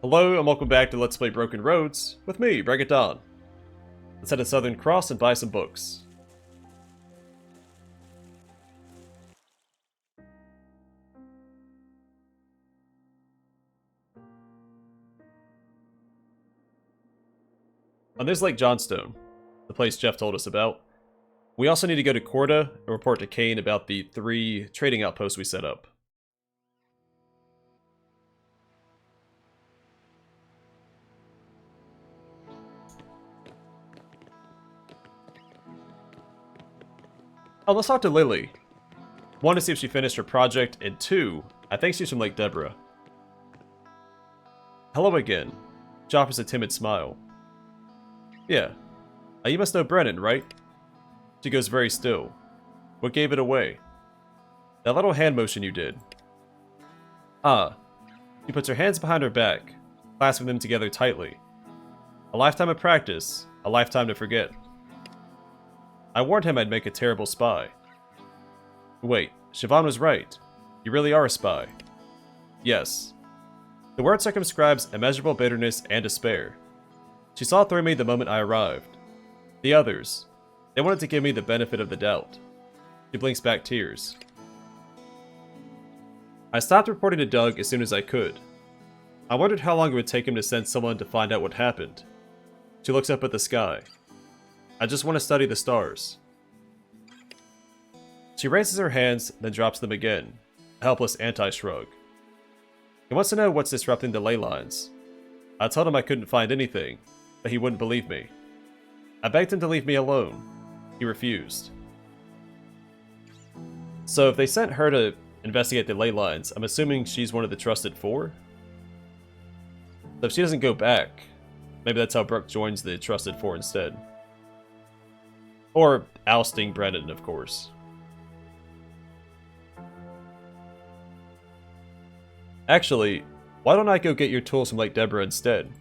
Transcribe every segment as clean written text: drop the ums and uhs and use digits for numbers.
Hello and welcome back to Let's Play Broken Roads, with me, Break It Dawn. Let's head to Southern Cross and buy some books. On this Lake Johnstone, the place Jeff told us about, we also need to go to Corda and report to Kane about the 3 trading outposts we set up. Oh, let's talk to Lily. 1, to see if she finished her project, and 2, I think she's from Lake Deborah. Hello again. She offers a timid smile. Yeah. You must know Brennan, right? She goes very still. What gave it away? That little hand motion you did. Ah. She puts her hands behind her back, clasping them together tightly. A lifetime of practice, a lifetime to forget. I warned him I'd make a terrible spy. Wait, Siobhan was right. You really are a spy. Yes. The word circumscribes immeasurable bitterness and despair. She saw through me the moment I arrived. The others, they wanted to give me the benefit of the doubt. She blinks back tears. I stopped reporting to Doug as soon as I could. I wondered how long it would take him to send someone to find out what happened. She looks up at the sky. I just want to study the stars. She raises her hands, then drops them again, a helpless anti-shrug. He wants to know what's disrupting the ley lines. I told him I couldn't find anything, but he wouldn't believe me. I begged him to leave me alone. He refused. So if they sent her to investigate the ley lines, I'm assuming she's one of the trusted 4? So if she doesn't go back, maybe that's how Brooke joins the trusted 4 instead. Or ousting Brennan, of course. Actually, why don't I go get your tools from Lake Deborah instead?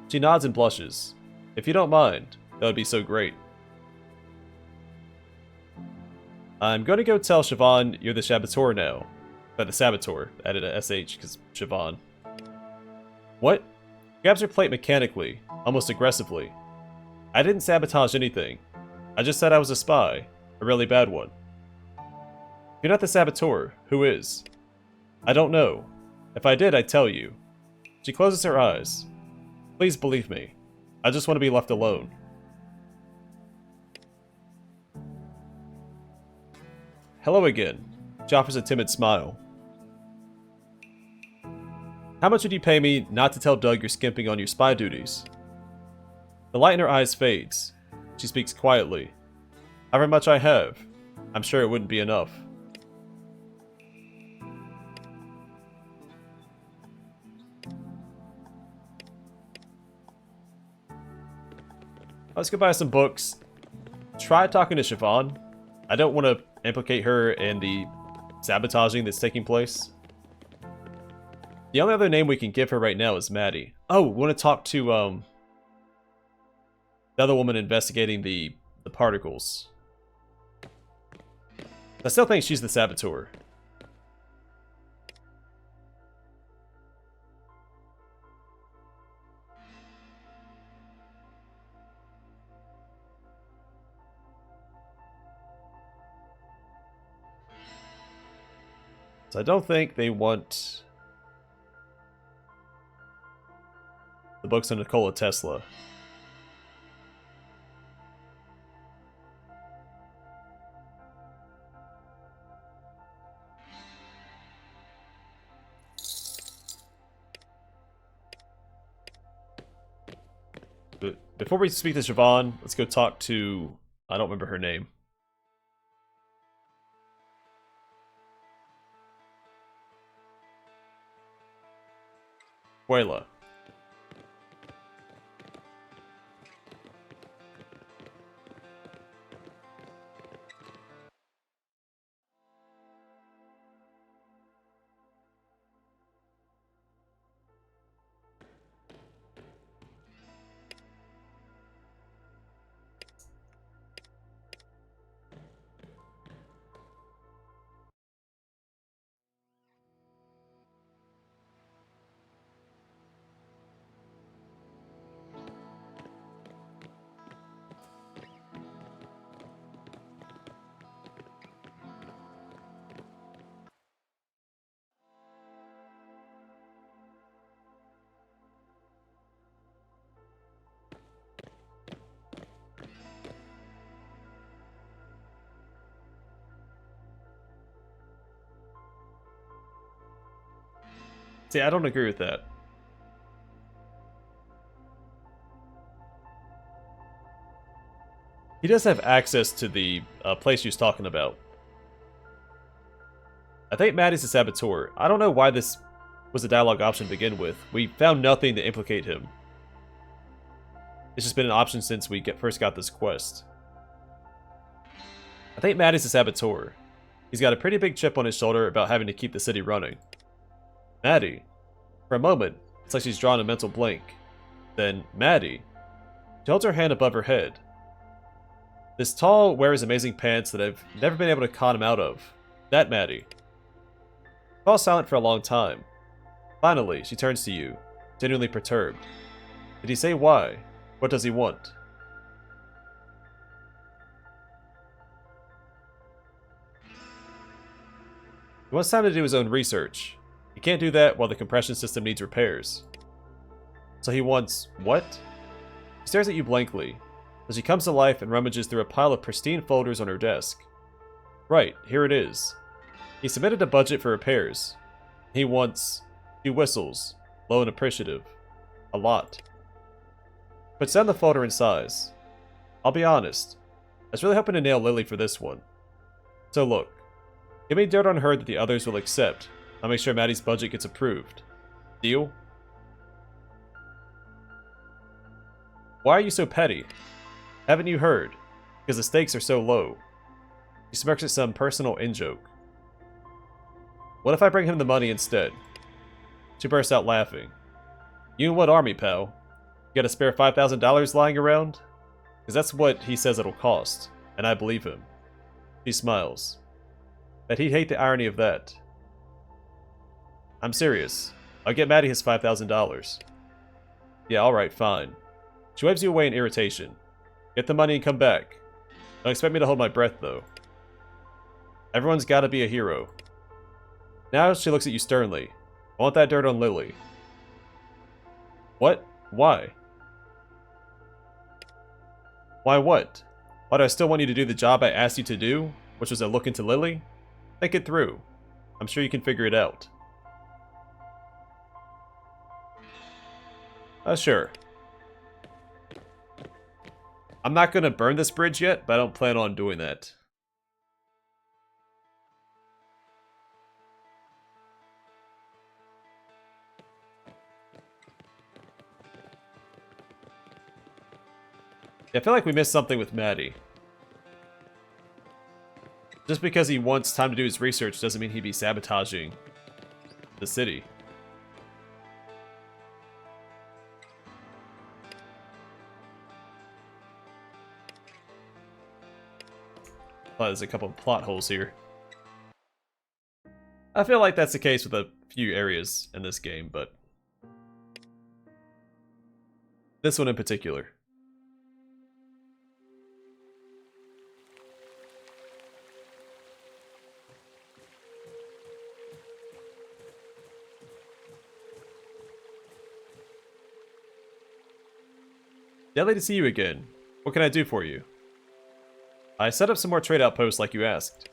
She nods and blushes. If you don't mind, that would be so great. I'm going to go tell Siobhan you're the saboteur now. The saboteur, added a SH because Siobhan. What? Grabs her plate mechanically, almost aggressively. I didn't sabotage anything. I just said I was a spy, a really bad one. If you're not the saboteur, who is? I don't know. If I did, I'd tell you. She closes her eyes. Please believe me. I just want to be left alone. Hello again. She offers a timid smile. How much would you pay me not to tell Doug you're skimping on your spy duties? The light in her eyes fades. She speaks quietly. However much I have, I'm sure it wouldn't be enough. Let's go buy some books. Try talking to Siobhan. I don't want to implicate her in the sabotaging that's taking place. The only other name we can give her right now is Maddie. Oh, we want to talk to the other woman investigating the particles. I still think she's the saboteur. So I don't think they want the books on Nikola Tesla. But before we speak to Siobhan, let's go talk to... I don't remember her name. Vuela. See, I don't agree with that. He does have access to the place he was talking about. I think Maddie's a saboteur. I don't know why this was a dialogue option to begin with. We found nothing to implicate him. It's just been an option since we first got this quest. I think Maddie's a saboteur. He's got a pretty big chip on his shoulder about having to keep the city running. Maddie. For a moment, it's like she's drawn a mental blank. Then, Maddie. She holds her hand above her head. This tall wears amazing pants that I've never been able to con him out of. That Maddie. She falls silent for a long time. Finally, she turns to you, genuinely perturbed. Did he say why? What does he want? He wants time to do his own research. He can't do that while the compression system needs repairs. So he wants what? He stares at you blankly, as she comes to life and rummages through a pile of pristine folders on her desk. Right, here it is. He submitted a budget for repairs. He wants... She whistles, low and appreciative. A lot. Puts down the folder in size. I'll be honest. I was really hoping to nail Lily for this one. So look. Give me dirt on her that the others will accept. I'll make sure Maddie's budget gets approved. Deal? Why are you so petty? Haven't you heard? Because the stakes are so low. She smirks at some personal in-joke. What if I bring him the money instead? She bursts out laughing. You in what army, pal? You got a spare $5,000 lying around? Because that's what he says it'll cost, and I believe him. She smiles. Bet he'd hate the irony of that. I'm serious. I'll get Maddie his $5,000. Yeah, alright, fine. She waves you away in irritation. Get the money and come back. Don't expect me to hold my breath, though. Everyone's gotta be a hero. Now she looks at you sternly. I want that dirt on Lily. What? Why? Why what? Why do I still want you to do the job I asked you to do, which was a look into Lily? Think it through. I'm sure you can figure it out. Sure. I'm not gonna burn this bridge yet, but I don't plan on doing that. Yeah, I feel like we missed something with Maddie. Just because he wants time to do his research doesn't mean he'd be sabotaging the city. Oh, there's a couple of plot holes here. I feel like that's the case with a few areas in this game, but this one in particular. Deadly to see you again. What can I do for you? I set up some more trade outposts like you asked.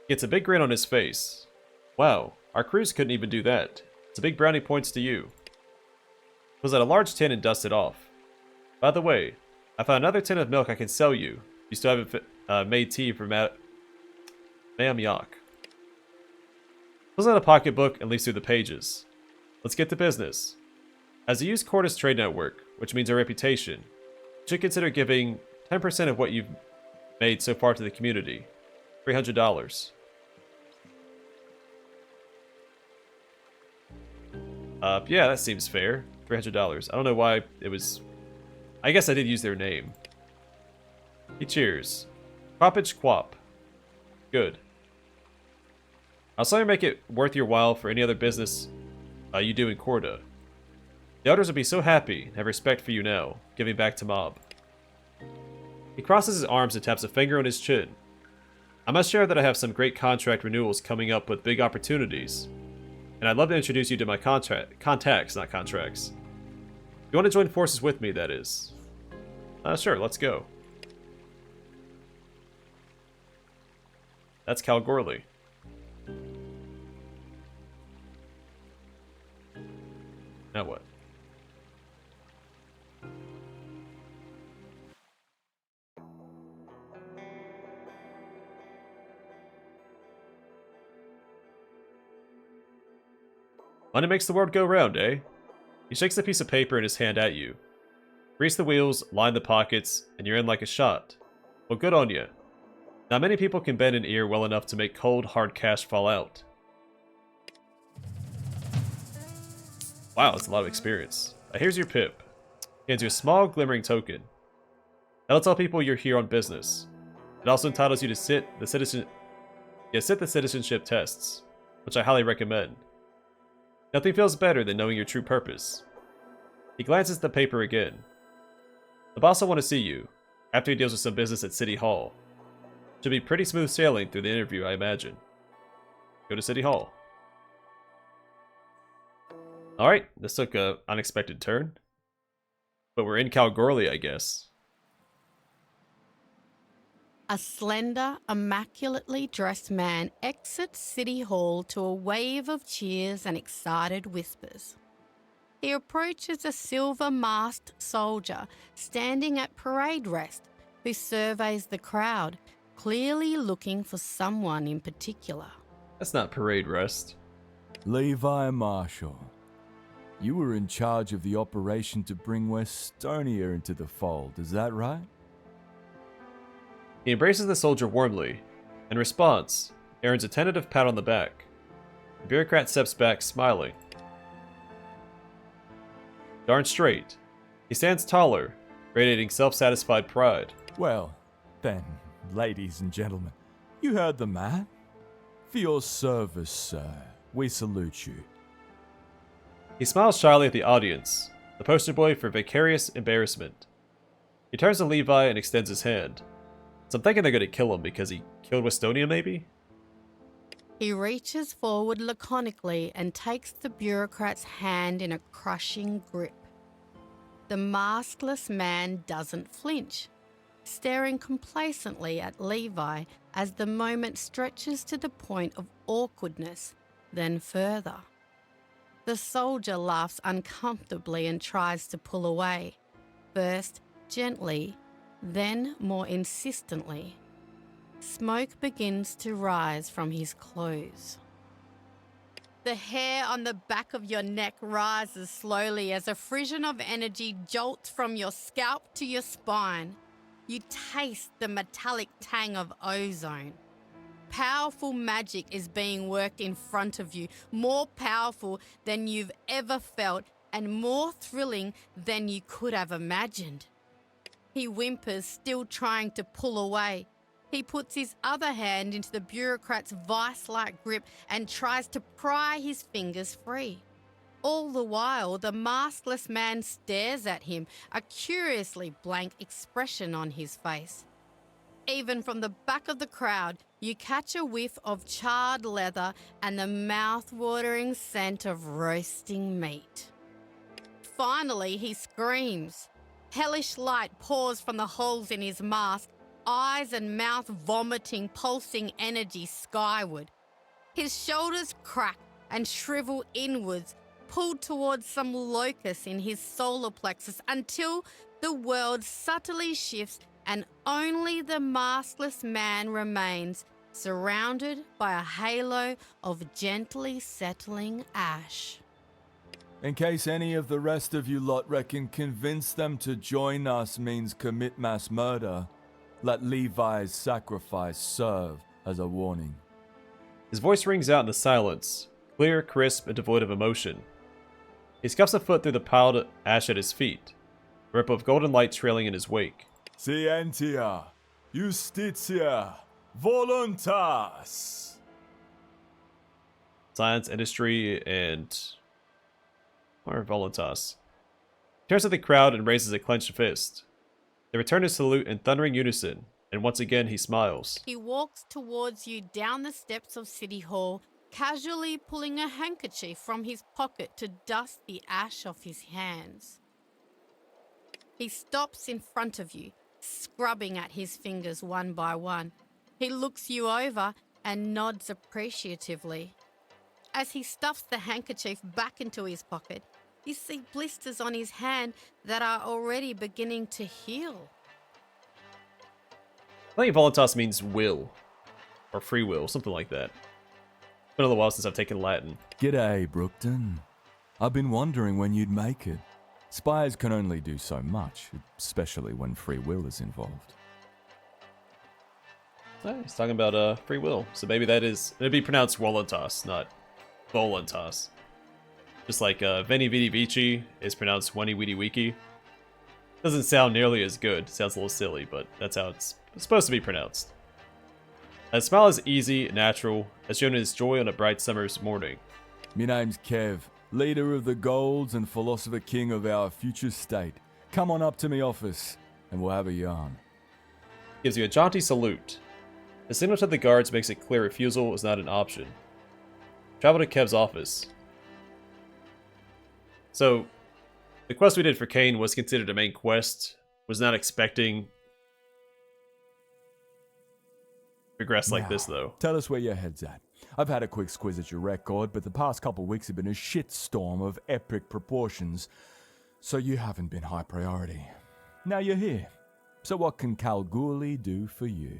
Gets a big grin on his face. Wow, our crews couldn't even do that. It's a big brownie points to you. Was at a large tin and dusted off. By the way, I found another tin of milk I can sell you. You still haven't made tea for Ma'am Yak. Pulls out a pocketbook and leaves through the pages. Let's get to business. As a used Cordis trade network, which means a reputation, you should consider giving 10% of what you've made so far to the community. $300. Yeah, that seems fair. $300. I don't know why it was... I guess I did use their name. He cheers. Quappage Quap. Good. I'll certainly make it worth your while for any other business you do in Corda. The elders will be so happy and have respect for you now, giving back to Mob. He crosses his arms and taps a finger on his chin. I must share that I have some great contract renewals coming up with big opportunities. And I'd love to introduce you to my contacts, not contracts. If you want to join forces with me, that is. Sure, let's go. That's Kalgoorlie. Now what? Money makes the world go round, eh? He shakes the piece of paper in his hand at you. Grease the wheels, line the pockets, and you're in like a shot. Well, good on you. Not many people can bend an ear well enough to make cold, hard cash fall out. Wow, that's a lot of experience. Here's your pip. He hands you a small, glimmering token. That'll tell people you're here on business. It also entitles you to sit the citizenship tests, which I highly recommend. Nothing feels better than knowing your true purpose. He glances at the paper again. The boss will want to see you, after he deals with some business at City Hall. Should be pretty smooth sailing through the interview, I imagine. Go to City Hall. Alright, this took an unexpected turn. But we're in Kalgoorlie, I guess. A slender, immaculately dressed man exits City Hall to a wave of cheers and excited whispers. He approaches a silver-masked soldier standing at parade rest, who surveys the crowd, clearly looking for someone in particular. That's not parade rest. Levi Marshall, you were in charge of the operation to bring Westonia into the fold, is that right? He embraces the soldier warmly. In response, he earns a tentative pat on the back. The bureaucrat steps back, smiling. Darn straight. He stands taller, radiating self-satisfied pride. Well, then, ladies and gentlemen, you heard the man. For your service, sir, we salute you. He smiles shyly at the audience, the poster boy for vicarious embarrassment. He turns to Levi and extends his hand. So I'm thinking they're going to kill him because he killed Westonia, maybe? He reaches forward laconically and takes the bureaucrat's hand in a crushing grip. The maskless man doesn't flinch, staring complacently at Levi as the moment stretches to the point of awkwardness, then further. The soldier laughs uncomfortably and tries to pull away, first gently, then more insistently. Smoke begins to rise from his clothes. The hair on the back of your neck rises slowly as a frisson of energy jolts from your scalp to your spine. You taste the metallic tang of ozone. Powerful magic is being worked in front of you, more powerful than you've ever felt and more thrilling than you could have imagined. He whimpers, still trying to pull away. He puts his other hand into the bureaucrat's vice-like grip and tries to pry his fingers free. All the while, the maskless man stares at him, a curiously blank expression on his face. Even from the back of the crowd, you catch a whiff of charred leather and the mouth-watering scent of roasting meat. Finally, he screams. Hellish light pours from the holes in his mask, eyes and mouth vomiting pulsing energy skyward. His shoulders crack and shrivel inwards, pulled towards some locus in his solar plexus until the world subtly shifts and only the maskless man remains, surrounded by a halo of gently settling ash. In case any of the rest of you lot reckon convince them to join us means commit mass murder, let Levi's sacrifice serve as a warning. His voice rings out in the silence, clear, crisp, and devoid of emotion. He scuffs a foot through the piled ash at his feet, a ripple of golden light trailing in his wake. Scientia, justitia, voluntas. Science, industry, and... or voluntas. He turns to the crowd and raises a clenched fist. They return his salute in thundering unison, and once again he smiles. He walks towards you down the steps of City Hall, casually pulling a handkerchief from his pocket to dust the ash off his hands. He stops in front of you, scrubbing at his fingers one by one. He looks you over and nods appreciatively. As he stuffs the handkerchief back into his pocket, You see blisters on his hand that are already beginning to heal. I think voluntas means will. Or free will, something like that. It's been a little while since I've taken Latin. G'day, Brookton. I've been wondering when you'd make it. Spies can only do so much, especially when free will is involved. Oh, he's talking about free will. So maybe that is... It'd be pronounced voluntas, not voluntas. Just like Veni Vidi Vici is pronounced Weni Weedy Wiki. Doesn't sound nearly as good. Sounds a little silly, but that's how it's supposed to be pronounced. A smile is easy, natural, as shown in his joy on a bright summer's morning. Me name's Kev, leader of the Golds and philosopher king of our future state. Come on up to me office, and we'll have a yarn. Gives you a jaunty salute. The signal to the guards makes it clear refusal is not an option. Travel to Kev's office. So, the quest we did for Kane was considered a main quest. Was not expecting progress like this, though. Tell us where your head's at. I've had a quick squiz at your record, but the past couple weeks have been a shitstorm of epic proportions, so you haven't been high priority. Now you're here. So what can Kalgoorlie do for you?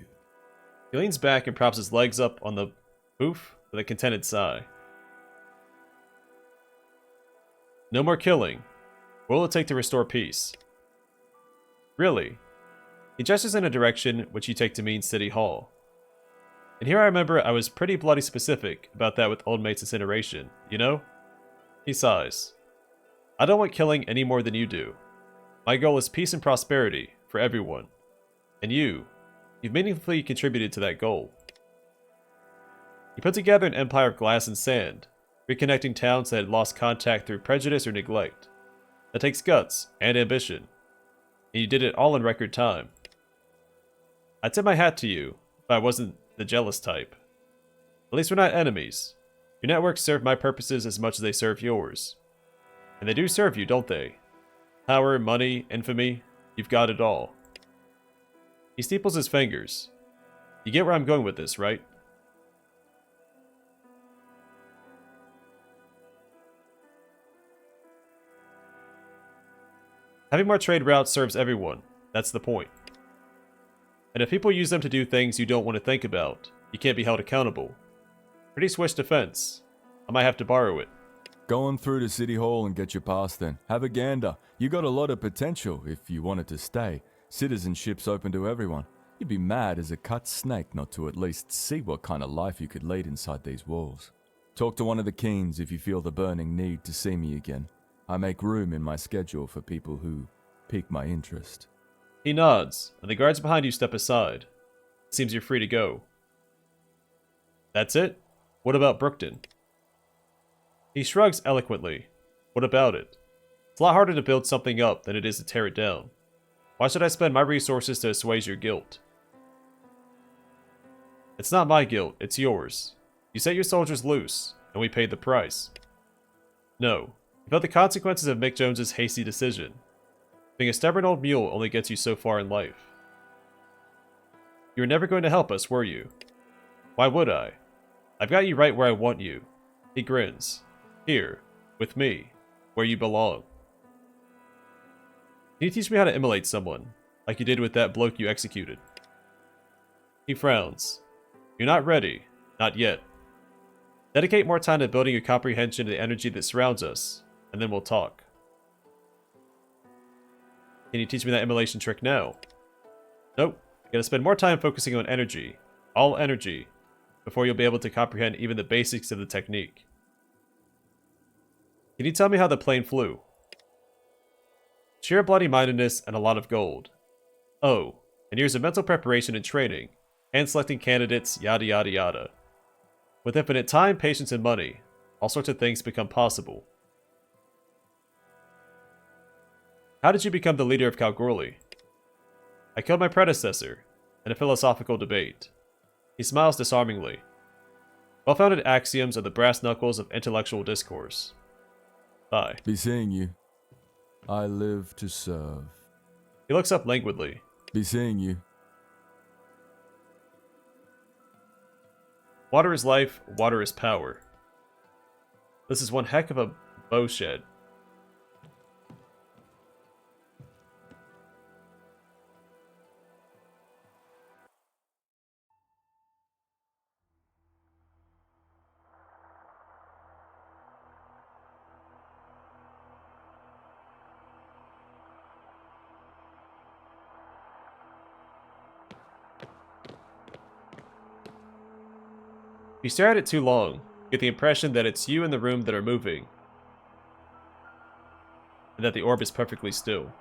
He leans back and props his legs up on the booth with a contented sigh. No more killing. What will it take to restore peace? Really? He gestures in a direction which you take to mean City Hall. And here I remember I was pretty bloody specific about that with Old Mate's incineration, you know? He sighs. I don't want killing any more than you do. My goal is peace and prosperity for everyone. And you've meaningfully contributed to that goal. You put together an empire of glass and sand, reconnecting towns that had lost contact through prejudice or neglect. That takes guts and ambition. And you did it all in record time. I tip my hat to you, if I wasn't the jealous type. At least we're not enemies. Your networks serve my purposes as much as they serve yours. And they do serve you, don't they? Power, money, infamy, you've got it all. He steeples his fingers. You get where I'm going with this, right? Having more trade routes serves everyone. That's the point. And if people use them to do things you don't want to think about, you can't be held accountable. Pretty swish defense. I might have to borrow it. Go on through to City Hall and get your pass then. Have a gander. You got a lot of potential if you wanted to stay. Citizenship's open to everyone. You'd be mad as a cut snake not to at least see what kind of life you could lead inside these walls. Talk to one of the Keens if you feel the burning need to see me again. I make room in my schedule for people who pique my interest. He nods, and the guards behind you step aside. It seems you're free to go. That's it? What about Brookton? He shrugs eloquently. What about it? It's a lot harder to build something up than it is to tear it down. Why should I spend my resources to assuage your guilt? It's not my guilt, it's yours. You set your soldiers loose, and we paid the price. No, you felt the consequences of Mick Jones's hasty decision. Being a stubborn old mule only gets you so far in life. You were never going to help us, were you? Why would I? I've got you right where I want you. He grins. Here, with me, where you belong. Can you teach me how to immolate someone, like you did with that bloke you executed? He frowns. You're not ready. Not yet. Dedicate more time to building your comprehension of the energy that surrounds us, and then we'll talk. Can you teach me that immolation trick now? Nope. You gotta spend more time focusing on energy. All energy. Before you'll be able to comprehend even the basics of the technique. Can you tell me how the plane flew? Sheer bloody-mindedness and a lot of gold. Oh, and years of mental preparation and training, hand selecting candidates, yada yada yada. With infinite time, patience, and money, all sorts of things become possible. How did you become the leader of Kalgoorlie? I killed my predecessor, in a philosophical debate. He smiles disarmingly. Well-founded axioms are the brass knuckles of intellectual discourse. Bye. Be seeing you. I live to serve. He looks up languidly. Be seeing you. Water is life, water is power. This is one heck of a bow shed. you stare at it too long, you get the impression that it's you in the room that are moving, and that the orb is perfectly still.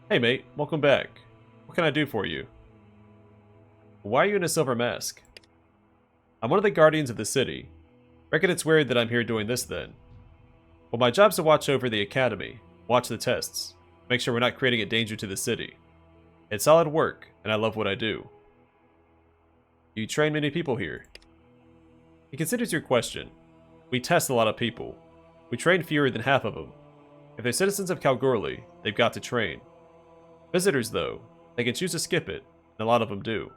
Hey mate, welcome back. What can I do for you? Why are you in a silver mask? I'm one of the guardians of the city. Reckon it's weird that I'm here doing this then. Well, my job's to watch over the academy, watch the tests, make sure we're not creating a danger to the city. It's solid work, and I love what I do. You train many people here. He considers your question. We test a lot of people. We train fewer than half of them. If they're citizens of Kalgoorlie, they've got to train. Visitors, though, they can choose to skip it, and a lot of them do.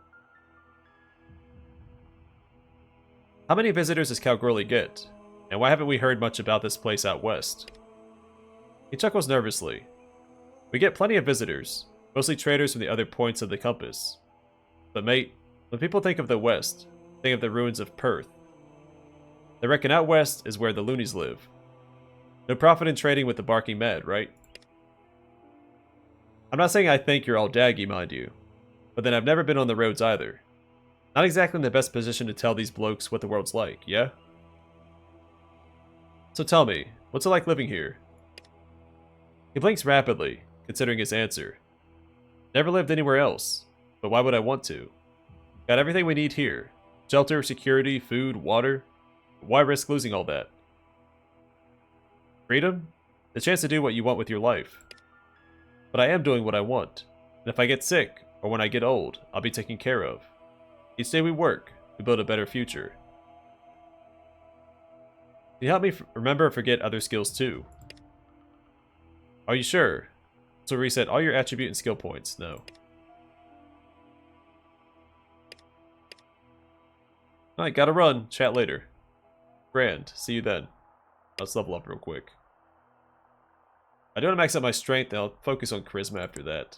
How many visitors does Kalgoorlie get? And why haven't we heard much about this place out west? He chuckles nervously. We get plenty of visitors, mostly traders from the other points of the compass. But mate, when people think of the west, think of the ruins of Perth. They reckon out west is where the loonies live. No profit in trading with the barking mad, right? I'm not saying I think you're all daggy, mind you, but then I've never been on the roads either. Not exactly in the best position to tell these blokes what the world's like, yeah? So tell me, what's it like living here? He blinks rapidly, considering his answer. Never lived anywhere else, but why would I want to? Got everything we need here. Shelter, security, food, water. Why risk losing all that? Freedom? The chance to do what you want with your life. But I am doing what I want, and if I get sick, or when I get old, I'll be taken care of. Each day we work, we build a better future. Can you help me remember and forget other skills too? Are you sure? So reset all your attribute and skill points. No. Alright, gotta run. Chat later. Grand. See you then. Let's level up real quick. I do want to max out my strength, and I'll focus on charisma after that.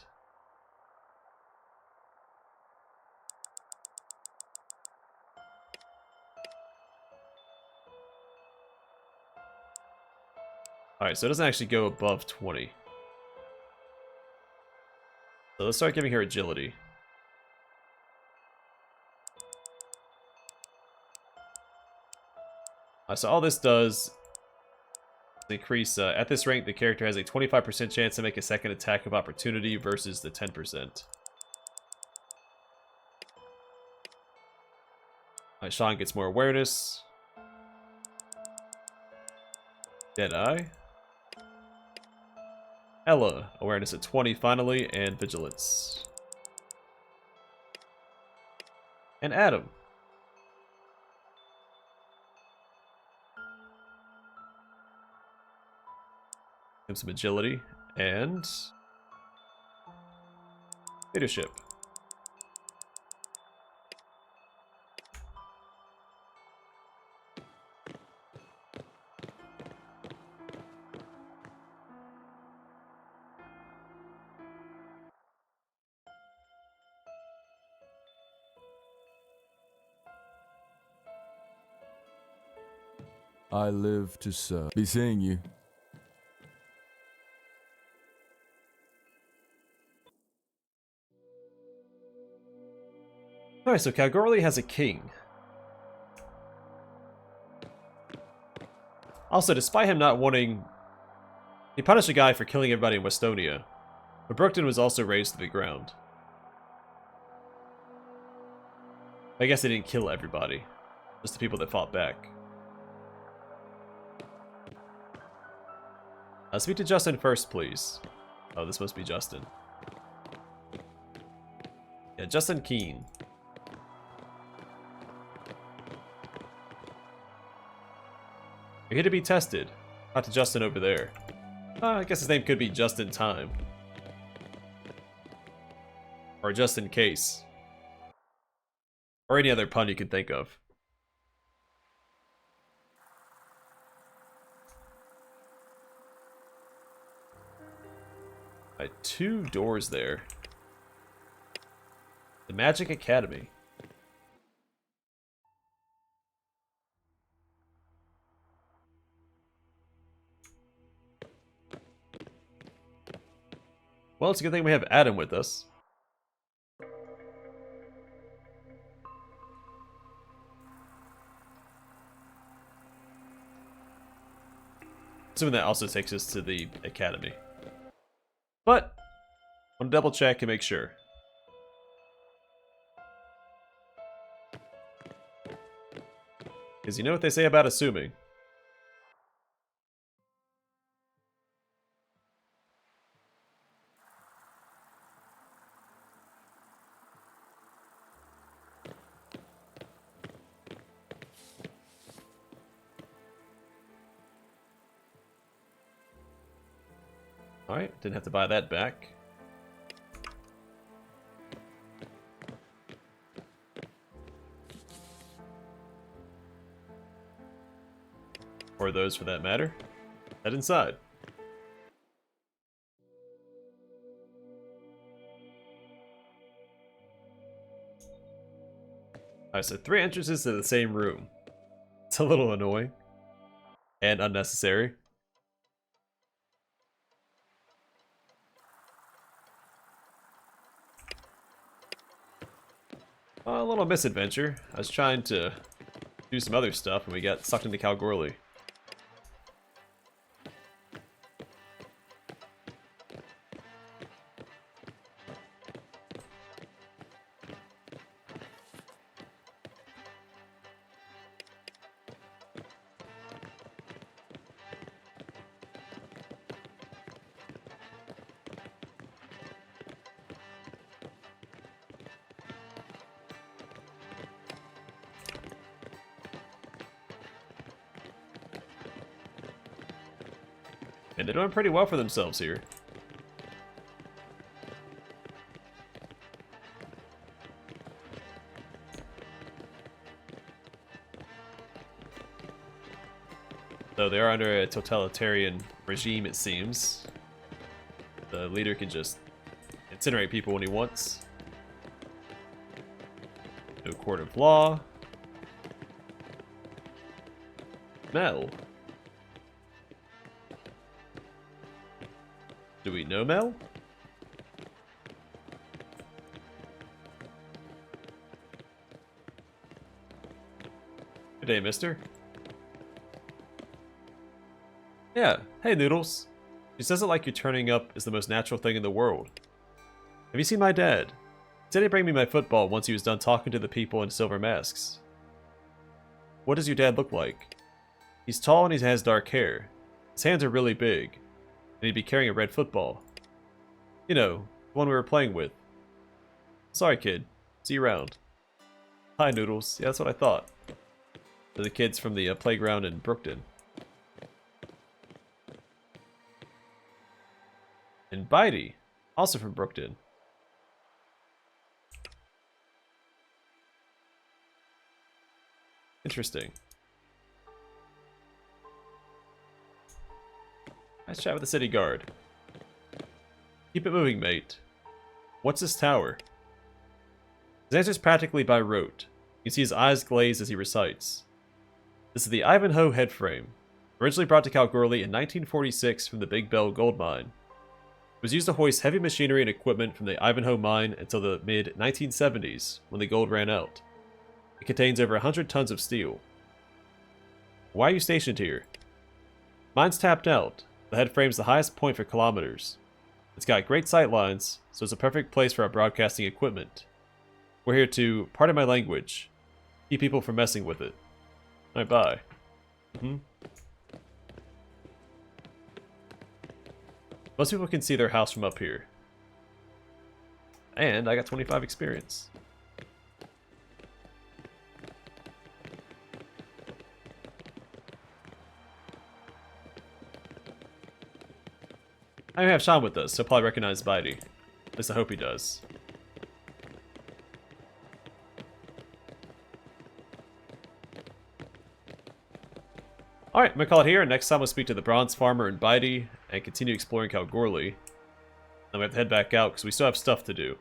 Alright, so it doesn't actually go above 20. So let's start giving her agility. So all this does increase, at this rank, the character has a 25% chance to make a second attack of opportunity versus the 10%. Alright, Sean gets more awareness. Deadeye. Ella, awareness at 20 finally, and vigilance. And Adam. Give him some agility and leadership. I live to serve. Be seeing you. Alright, so Kalgoorlie has a king. Also, despite him not wanting... He punished a guy for killing everybody in Westonia. But Brookton was also razed to the ground. I guess they didn't kill everybody. Just the people that fought back. Speak to Justin first, please. Oh, this must be Justin. Yeah, Justin Keene. You're here to be tested. Not to Justin over there. I guess his name could be Just in Time. Or Just in Case. Or any other pun you can think of. Alright, 2 doors there. The Magic Academy. Well, it's a good thing we have Adam with us. Assuming that also takes us to the academy. But, I want to double check and make sure. Because you know what they say about assuming. Alright, didn't have to buy that back. Or those for that matter. Head inside. Alright, so 3 entrances to the same room. It's a little annoying. And unnecessary. A little misadventure. I was trying to do some other stuff and we got sucked into Kalgoorlie. And they're doing pretty well for themselves here. Though they are under a totalitarian regime, it seems. The leader can just incinerate people when he wants. No court of law. Mel. Do we know Mel? Good day, mister. Yeah, hey Noodles. She says it like you turning up is the most natural thing in the world. Have you seen my dad? He said he'd bring me my football once he was done talking to the people in silver masks. What does your dad look like? He's tall and he has dark hair. His hands are really big. And he'd be carrying a red football. You know, the one we were playing with. Sorry, kid. See you around. Hi, Noodles. Yeah, that's what I thought. They're the kids from the playground in Brookton. And Bitey, also from Brookton. Interesting. Nice chat with the city guard. Keep it moving, mate. What's this tower? His answer's practically by rote. You can see his eyes glaze as he recites. This is the Ivanhoe head frame, originally brought to Kalgoorlie in 1946 from the Big Bell gold mine. It was used to hoist heavy machinery and equipment from the Ivanhoe mine until the mid-1970s, when the gold ran out. It contains over 100 tons of steel. Why are you stationed here? Mine's tapped out. The head frame's the highest point for kilometers. It's got great sight lines, so it's a perfect place for our broadcasting equipment. We're here to, pardon my language, keep people from messing with it. Alright, bye. Most people can see their house from up here. And I got 25 experience. I have Sean with us, so he'll probably recognize Bitey. At least I hope he does. Alright, I'm gonna call it here, and next time we'll speak to the bronze farmer and Bitey, and continue exploring Kalgoorlie. Then we have to head back out, because we still have stuff to do.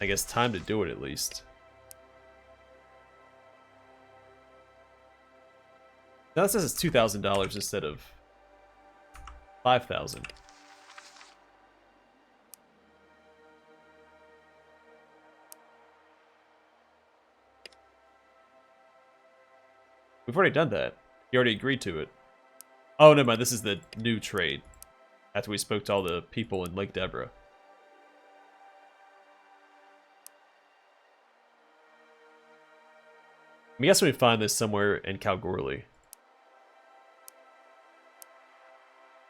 I guess time to do it, at least. Now this says it's $2,000 instead of $5,000. We've already done that. He already agreed to it. Oh, never mind. This is the new trade. After we spoke to all the people in Lake Deborah. I'm guessing we find this somewhere in Kalgoorlie.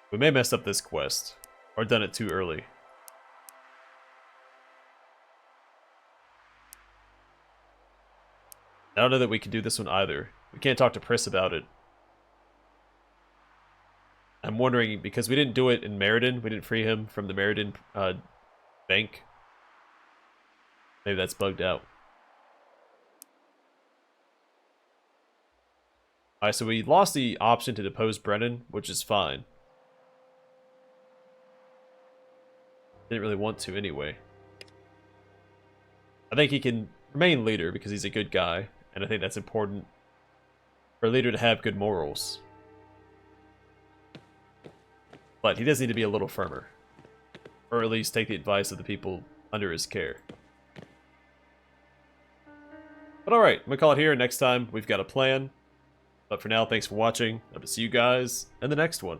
We may have messed up this quest. Or done it too early. I don't know that we can do this one either. We can't talk to Pris about it. I'm wondering, because we didn't do it in Meriden, we didn't free him from the Meriden bank. Maybe that's bugged out. Alright, so we lost the option to depose Brennan, which is fine. Didn't really want to anyway. I think he can remain leader because he's a good guy, and I think that's important for a leader to have good morals. But he does need to be a little firmer. Or at least take the advice of the people under his care. But alright, I'm going to call it here. Next time, we've got a plan. But for now, thanks for watching. Hope to see you guys in the next one.